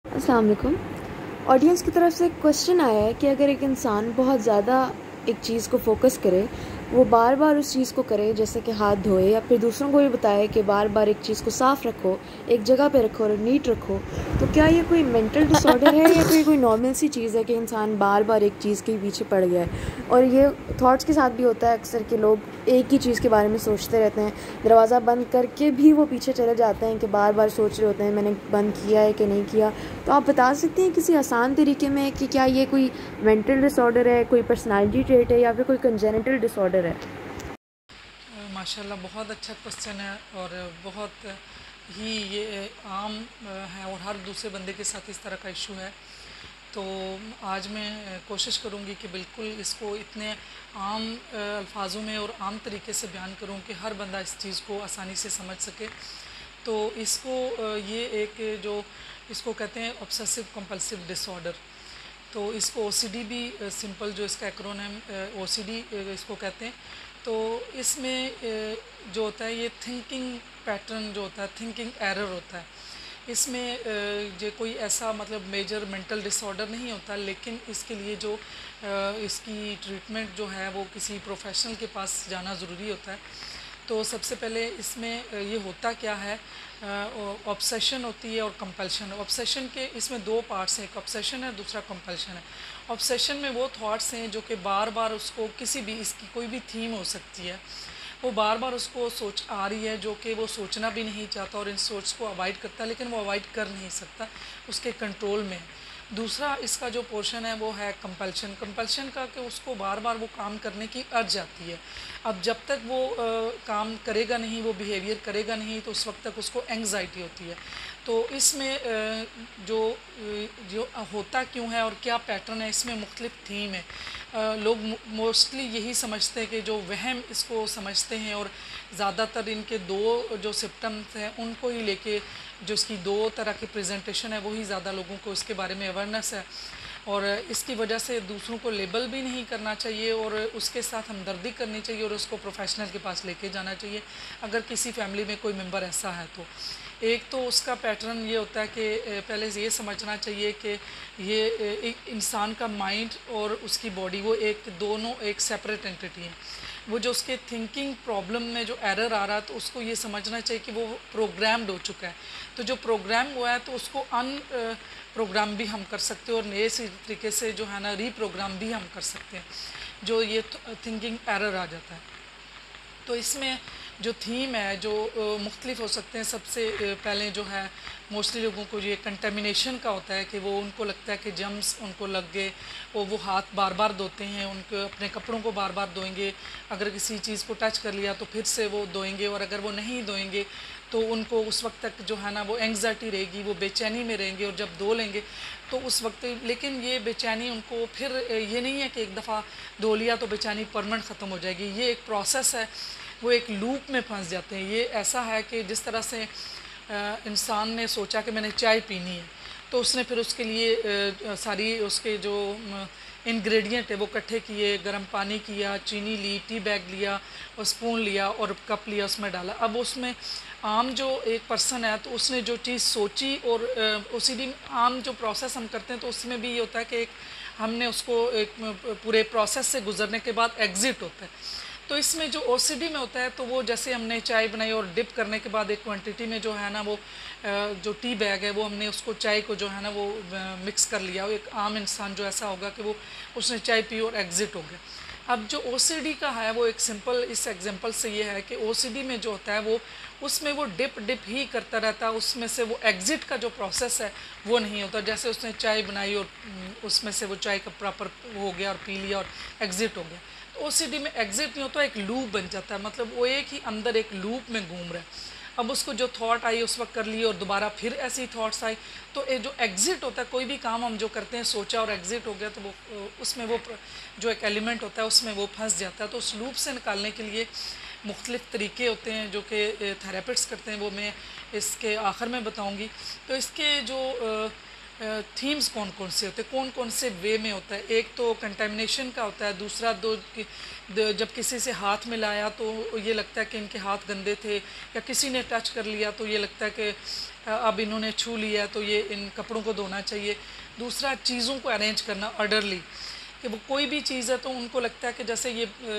السلام علیکم. آڈینس کی طرف سے ایک کوشچن آیا ہے کہ اگر ایک انسان بہت زیادہ ایک چیز کو فوکس کرے، وہ بار بار اس چیز کو کرے، جیسے کہ ہاتھ دھوئے یا پھر دوسروں کو بھی بتائے کہ بار بار ایک چیز کو صاف رکھو، ایک جگہ پہ رکھو اور نیٹ رکھو، تو کیا یہ کوئی مینٹل ڈس آرڈر ہے یا کوئی نارمل سی چیز ہے کہ انسان بار بار ایک چیز کے پیچھے پڑ گیا ہے؟ اور یہ تھاٹس کے ساتھ بھی ہوتا ہے اکثر کہ لوگ ایک ہی چیز کے بارے میں سوچتے رہتے ہیں، دروازہ بند کر کے بھی وہ پیچھے چلے جاتے ہیں کہ بار بار سوچ رہے ہوتے ہیں میں نے بند کیا ہے کہ نہیں کیا. تو آپ بتا سکتے ہیں کسی آسان طریقے میں کہ کیا یہ کوئی مینٹل ڈس آرڈر ہے، کوئی پرسنالٹی ٹریٹ ہے یا پھر کوئی کنجینیٹل ڈس آرڈر ہے؟ ماشاءاللہ بہت اچھا کوسچن ہے اور بہت ہی یہ عام ہے اور ہر دوسرے بندے کے ساتھ اس طرح کا ایشو ہے. تو آج میں کوشش کروں گی کہ بالکل اس کو اتنے عام الفاظوں میں اور عام طریقے سے بیان کروں کہ ہر بندہ اس چیز کو آسانی سے سمجھ سکے. تو اس کو یہ ایک جو اس کو کہتے ہیں obsessive compulsive disorder. تو اس کو OCD بھی سمپل جو اس کا ایکرونیم OCD اس کو کہتے ہیں. تو اس میں جو ہوتا ہے یہ تھنکنگ پیٹرن جو ہوتا ہے، تھنکنگ ایرر ہوتا ہے. اس میں جو کوئی ایسا مطلب میجر مینٹل ڈس آرڈر نہیں ہوتا، لیکن اس کے لیے جو اس کی ٹریٹمنٹ جو ہے وہ کسی پروفیشنل کے پاس جانا ضروری ہوتا ہے. تو سب سے پہلے اس میں یہ ہوتا کیا ہے، آبسیشن ہوتی ہے اور کمپلشن. آبسیشن کے اس میں دو پارٹس ہیں، ایک آبسیشن ہے، دوسرا کمپلشن ہے. آبسیشن میں وہ تھاٹس ہیں جو کہ بار بار اس کو کسی بھی اس کی کوئی بھی تھیم ہو سکتی ہے، وہ بار بار اس کو سوچ آ رہی ہے جو کہ وہ سوچنا بھی نہیں چاہتا اور ان سوچ کو اوائڈ کرتا ہے، لیکن وہ اوائڈ کر نہیں سکتا، اس کے کنٹرول میں. دوسرا اس کا جو پورشن ہے وہ ہے کمپلشن. کمپلشن کا کہ اس کو بار بار وہ کام کرنے کی ارج آتی ہے. اب جب تک وہ کام کرے گا نہیں، وہ بیہیویئر کرے گا نہیں، تو اس وقت تک اس کو اینگزائٹی ہوتی ہے. تو اس میں جو ہوتا کیوں ہے اور کیا پیٹرن ہے، اس میں مختلف تھیم ہے. لوگ موسٹلی یہی سمجھتے ہیں کہ جو وہم اس کو سمجھتے ہیں، اور زیادہ تر ان کے دو جو سمپٹمز ہیں ان کو ہی لے کے جو اس کی دو طرح کی پریزنٹیشن ہے وہی زیادہ لوگوں کو اس کے بارے میں اویئرنیس ہے. اور اس کی وجہ سے دوسروں کو لیبل بھی نہیں کرنا چاہیے اور اس کے ساتھ ہمدردی کرنی چاہیے اور اس کو پروفیشنل کے پاس لے کے جانا چاہیے اگر کسی فیملی میں کوئی ممبر ایسا ہے. تو ایک تو اس کا پیٹرن یہ ہوتا ہے کہ پہلے یہ سمجھنا چاہیے کہ یہ ایک انسان کا مائنڈ اور اس کی باڈی وہ دونوں ایک سیپریٹ انٹیٹی ہیں. وہ جو اس کے تھنکنگ پرابلم میں جو ایرر آ رہا ہے تو اس کو یہ سمجھنا چاہیے کہ وہ پروگرامڈ ہو چکا ہے. تو جو پروگرام ہوا ہے تو اس کو پروگرام بھی ہم کر سکتے ہیں اور نئے طریقے سے جو ہے نا ری پروگرام بھی ہم کر سکتے ہیں جو یہ تھنکنگ ایرر آ جاتا ہے. تو اس میں جو تھیم ہے جو مختلف ہو سکتے ہیں. سب سے پہلے جو ہے موسٹلی لوگوں کو یہ کنٹامینیشن کا ہوتا ہے کہ وہ ان کو لگتا ہے کہ جرمز ان کو لگ گئے، وہ ہاتھ بار بار دھوتے ہیں، ان کو اپنے کپڑوں کو بار بار دھوئیں گے، اگر کسی چیز کو ٹچ کر لیا تو پھر سے وہ دھوئیں گے، اور اگر وہ نہیں دھوئیں گے تو ان کو اس وقت تک جو ہے نا وہ اینگزائٹی رہے گی، وہ بے چینی میں رہیں گے، اور جب دھو لیں گے تو اس وقت لیکن یہ بے چینی ان کو پھر یہ نہیں ہے کہ ایک دفعہ دھو لیا تو بے چینی پرمنٹ ختم ہو جائے گی. یہ ایک پروسیس ہے، وہ ایک لوپ میں پھنس جاتے ہیں. یہ ایسا ہے کہ جس طرح سے انسان نے سوچا کہ میں نے چائے پینی ہے تو اس نے پھر اس کے لیے ساری اس کے جو انگریڈینٹ ہے وہ اکٹھے کیے، گرم پانی کیا، چینی لی، ٹی بیگ لیا اور اسپون لیا اور کپ لیا، اس میں ڈالا. اب اس میں عام جو ایک پرسن ہے تو اس نے جو چیز سوچی اور اسی دن عام جو پروسیس ہم کرتے ہیں تو اس میں بھی یہ ہوتا ہے کہ ایک ہم نے اس کو ایک پورے پروسیس سے گزرنے کے بعد ایگزٹ ہوتا ہے. تو اس میں جو OCD میں ہوتا ہے تو وہ جیسے ہم نے چائے بنائی اور ڈپ کرنے کے بعد ایک کوانٹٹی میں جو ہے نا وہ جو ٹی بیگ ہے وہ ہم نے اس کو چائے کو جو ہے نا وہ مکس کر لیا. ایک عام انسان جو ایسا ہوگا کہ وہ اس نے چائے پی اور ایگزٹ ہو گیا. اب جو OCD کا ہے وہ ایک سمپل اس ایگزامپل سے یہ ہے کہ OCD میں جو ہوتا ہے وہ اس میں وہ ڈپ ہی کرتا رہتا ہے، اس میں سے وہ ایگزٹ کا جو پروسیس ہے وہ نہیں ہوتا. جیسے اس نے چائے بنائی اور اس میں سے وہ چائے کا پراپر ہو گیا اور پی لیا اور ایگزٹ ہو گیا. تو OCD میں ایگزٹ نہیں ہوتا، ایک لوپ بن جاتا ہے، مطلب وہ ایک ہی اندر ایک لوپ میں گھوم رہا ہے. اب اس کو جو تھاٹ آئی اس وقت کر لی اور دوبارہ پھر ایسی تھاٹس آئی تو جو ایگزٹ ہوتا ہے کوئی بھی کام ہم جو کرتے ہیں سوچا اور ایگزٹ ہو گیا تو وہ اس میں وہ جو ایک ایلیمنٹ ہوتا ہے اس میں وہ پھنس جاتا ہے. تو اس لوپ سے نکالنے کے لیے مختلف طریقے ہوتے ہیں جو کہ تھراپسٹ کرتے ہیں، وہ میں اس کے آخر میں بتاؤں گی. تو اس کے جو تھیمز کون کون سے ہوتے ہیں، کون کون سے وے میں ہوتا ہے. ایک تو کنٹامنیشن کا ہوتا ہے، دوسرا جب کسی سے ہاتھ ملایا تو یہ لگتا ہے کہ ان کے ہاتھ گندے تھے، یا کسی نے ٹچ کر لیا تو یہ لگتا ہے کہ اب انہوں نے چھو لیا تو یہ ان کپڑوں کو دھونا چاہیے. دوسرا چیزوں کو ارینج کرنا آرڈرلی, کہ وہ کوئی بھی چیز ہے تو ان کو لگتا ہے کہ جیسے یہ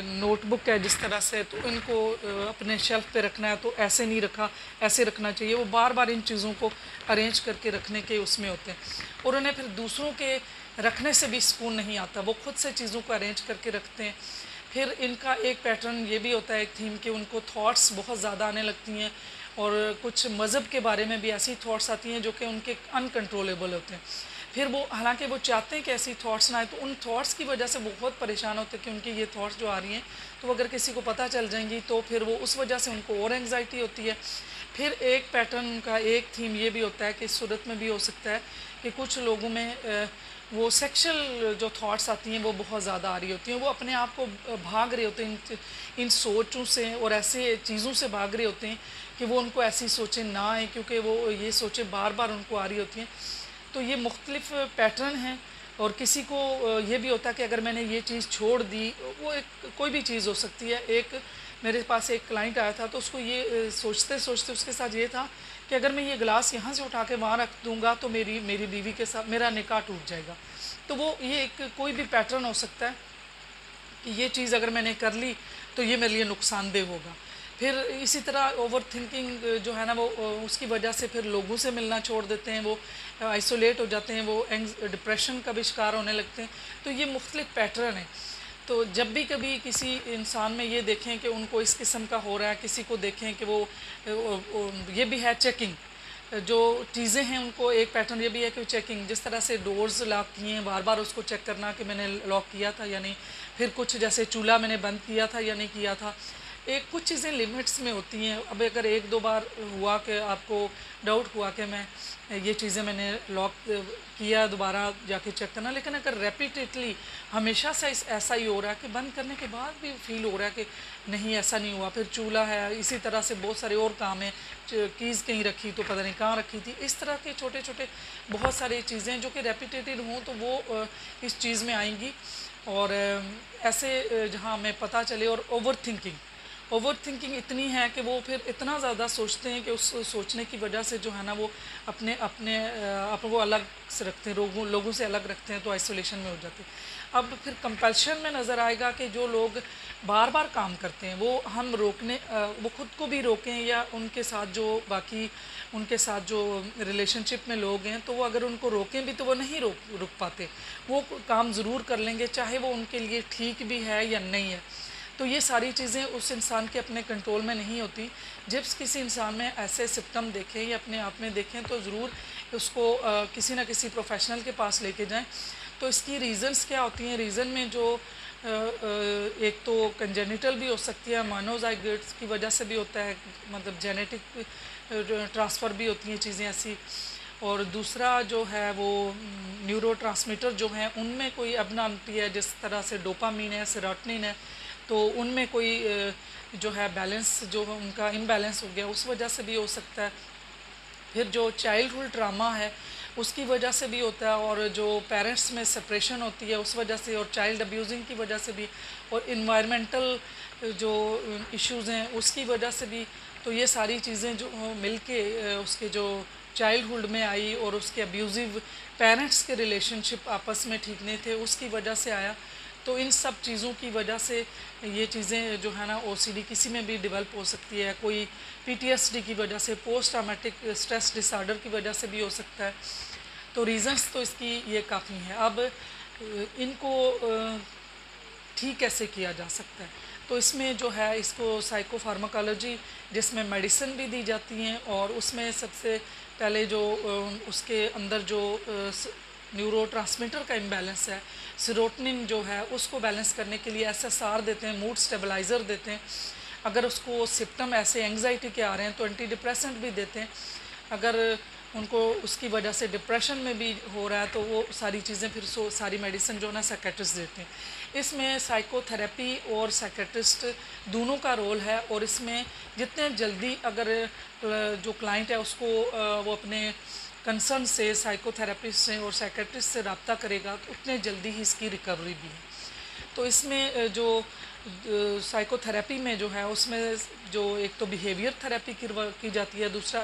نوٹ بک ہے جس طرح سے, تو ان کو اپنے شیلف پہ رکھنا ہے تو ایسے نہیں رکھا, ایسے رکھنا چاہیے. وہ بار بار ان چیزوں کو ارینج کر کے رکھنے کے اس میں ہوتے ہیں, اور انہیں پھر دوسروں کے رکھنے سے بھی سکون نہیں آتا, وہ خود سے چیزوں کو ارینج کر کے رکھتے ہیں. پھر ان کا ایک پیٹرن یہ بھی ہوتا ہے, ایک تھیم, کہ ان کو تھاٹس بہت زیادہ آنے لگتی ہیں, اور کچھ مذہب کے بارے میں بھی ایسی تھاٹس آتی ہیں جو کہ ان کے انکنٹرولیبل ہوتے ہیں. پھر وہ حالانکہ وہ چاہتے ہیں کہ ایسی تھاٹس نہ آئے, تو ان تھاٹس کی وجہ سے وہ بہت پریشان ہوتے ہیں کہ ان کی یہ تھاٹس جو آ رہی ہیں تو اگر کسی کو پتہ چل جائیں گی تو پھر وہ اس وجہ سے ان کو اور انگزائٹی ہوتی ہے. پھر ایک پیٹرن کا ایک تھیم یہ بھی ہوتا ہے کہ اس صورت میں بھی ہو سکتا ہے کہ کچھ لوگوں میں وہ سیکشل جو تھاٹس آتی ہیں وہ بہت زیادہ آ رہی ہوتی ہیں, وہ اپنے آپ کو بھاگ رہے ہوتے ہیں ان سوچوں سے اور ایسے چیزوں سے بھاگ رہے ہوتے ہیں کہ وہ ان کو ایسی سوچیں نہ آئیں, کیونکہ وہ یہ سوچیں بار بار ان کو آ رہی ہوتی ہیں. تو یہ مختلف پیٹرن ہیں. اور کسی کو یہ بھی ہوتا ہے کہ اگر میں نے یہ چیز چھوڑ دی, وہ ایک کوئی بھی چیز ہو سکتی ہے. ایک میرے پاس ایک کلائنٹ آیا تھا تو اس کو یہ سوچتے سوچتے اس کے ساتھ یہ تھا کہ اگر میں یہ گلاس یہاں سے اٹھا کے وہاں رکھ دوں گا تو میری بیوی کے ساتھ میرا نکاح ٹوٹ جائے گا. تو وہ یہ ایک کوئی بھی پیٹرن ہو سکتا ہے کہ یہ چیز اگر میں نے کر لی تو یہ میرے لیے نقصان دہ ہوگا. پھر اسی طرح اوور تھنکنگ جو ہے نا, وہ اس کی وجہ سے پھر لوگوں سے ملنا چھوڑ دیتے ہیں, وہ آئسولیٹ ہو جاتے ہیں, وہ ڈپریشن کا بھی شکار ہونے لگتے ہیں. تو یہ مختلف پیٹرن ہیں. تو جب بھی کبھی کسی انسان میں یہ دیکھیں کہ ان کو اس قسم کا ہو رہا ہے, کسی کو دیکھیں کہ وہ یہ بھی ہے چیکنگ, جو چیزیں ہیں ان کو ایک پیٹرن یہ بھی ہے کہ چیکنگ, جس طرح سے ڈورز لاک کیے ہیں بار بار اس کو چیک کرنا کہ میں نے لاک کیا تھا یا نہیں. پھر کچھ جیسے چولہا میں نے بند کیا تھا یا نہیں کیا تھا. ایک کچھ چیزیں لیمٹس میں ہوتی ہیں. اب اگر ایک دو بار ہوا کہ آپ کو ڈاؤٹ ہوا کہ میں یہ چیزیں میں نے لاک کیا, دوبارہ جا کے چیک کرنا. لیکن اگر ریپیٹیڈلی ہمیشہ سے ایسا ہی ہو رہا ہے کہ بند کرنے کے بعد بھی فیل ہو رہا ہے کہ نہیں ایسا نہیں ہوا, پھر چولہا ہے, اسی طرح سے بہت سارے اور کام ہیں, کیز کہیں رکھی تو پتہ نہیں کہاں رکھی تھی, اس طرح کے چھوٹے چھوٹے بہت ساری چیزیں جو کہ ریپیٹیڈ ہوں تو وہ اس چیز میں آئیں گی. اور ایسے جہاں ہمیں پتہ چلے. اور اوور تھنکنگ اتنی ہے کہ وہ پھر اتنا زیادہ سوچتے ہیں کہ اس سوچنے کی وجہ سے جو ہے نا وہ اپنے آپ کو الگ سے رکھتے ہیں, لوگوں سے الگ رکھتے ہیں, تو آئسولیشن میں ہو جاتے ہیں. اب پھر کمپلشن میں نظر آئے گا کہ جو لوگ بار بار کام کرتے ہیں وہ وہ خود کو بھی روکیں, یا ان کے ساتھ جو باقی ان کے ساتھ جو ریلیشن شپ میں لوگ ہیں تو وہ اگر ان کو روکیں بھی تو وہ نہیں رک پاتے, وہ کام ضرور کر لیں گے چاہے وہ ان کے لیے ٹھیک بھی ہے یا نہیں ہے. تو یہ ساری چیزیں اس انسان کے اپنے کنٹرول میں نہیں ہوتی. جب کسی انسان میں ایسے سمپٹم دیکھیں یا اپنے آپ میں دیکھیں تو ضرور اس کو کسی نہ کسی پروفیشنل کے پاس لے کے جائیں. تو اس کی ریزنز کیا ہوتی ہیں؟ ریزن میں جو ایک تو کنجینیٹل بھی ہو سکتی ہے, مانوزائگوٹس کی وجہ سے بھی ہوتا ہے, مطلب جینیٹک ٹرانسفر بھی ہوتی ہیں چیزیں ایسی. اور دوسرا جو ہے وہ نیورو ٹرانسمیٹر جو ہیں ان میں کوئی ابنارملٹی ہے, جس طرح سے ڈوپامین ہے, سیروٹونین ہے, تو ان میں کوئی جو ہے بیلنس جو ان کا امبیلنس ہو گیا, اس وجہ سے بھی ہو سکتا ہے. پھر جو چائلڈہڈ ٹراما ہے اس کی وجہ سے بھی ہوتا ہے, اور جو پیرنٹس میں سپریشن ہوتی ہے اس وجہ سے, اور چائلڈ ابیوزنگ کی وجہ سے بھی, اور انوائرمنٹل جو ایشوز ہیں اس کی وجہ سے بھی. تو یہ ساری چیزیں جو مل کے اس کے جو چائلڈہڈ میں آئی, اور اس کے ابیوزیو پیرنٹس کے ریلیشن شپ آپس میں ٹھیک نہیں تھے اس کی وجہ سے آیا. تو ان سب چیزوں کی وجہ سے یہ چیزیں جو ہے نا او سی ڈی کسی میں بھی ڈیولپ ہو سکتی ہے, کوئی پی ٹی ایس ڈی کی وجہ سے, post traumatic stress dis order کی وجہ سے بھی ہو سکتا ہے. تو ریزنس تو اس کی یہ کافی ہیں. اب ان کو ٹھیک کیسے کیا جا سکتا ہے؟ تو اس میں جو ہے اس کو سائیکو فارماکالوجی, جس میں میڈیسن بھی دی جاتی ہیں, اور اس میں سب سے پہلے جو اس کے اندر جو نیورو ٹرانسمیٹر کا امبیلنس ہے, سیروٹونین جو ہے اس کو بیلنس کرنے کے لیے ایس ایس آر دیتے ہیں, موڈ سٹیبلائزر دیتے ہیں. اگر اس کو سمپٹم ایسے اینگزائٹی کے آ رہے ہیں تو اینٹی ڈپریسنٹ بھی دیتے ہیں. اگر ان کو اس کی وجہ سے ڈپریشن میں بھی ہو رہا ہے تو وہ ساری چیزیں پھر ساری میڈیسن جو ہے نا سائیکیٹرسٹ دیتے ہیں. اس میں سائیکو تھراپی اور سائیکیٹرسٹ دونوں کا رول ہے, اور اس میں جتنے جلدی اگر جو کلائنٹ ہے اس کو وہ اپنے کنسرن سے سائیکو تھراپسٹ سے اور سائیکیٹرسٹ سے رابطہ کرے گا تو اتنے جلدی ہی اس کی ریکوری بھی ہے. تو اس میں جو سائیکو تھراپی میں جو ہے اس میں جو ایک تو بیہیویئر تھراپی کی جاتی ہے, دوسرا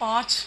5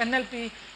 NLP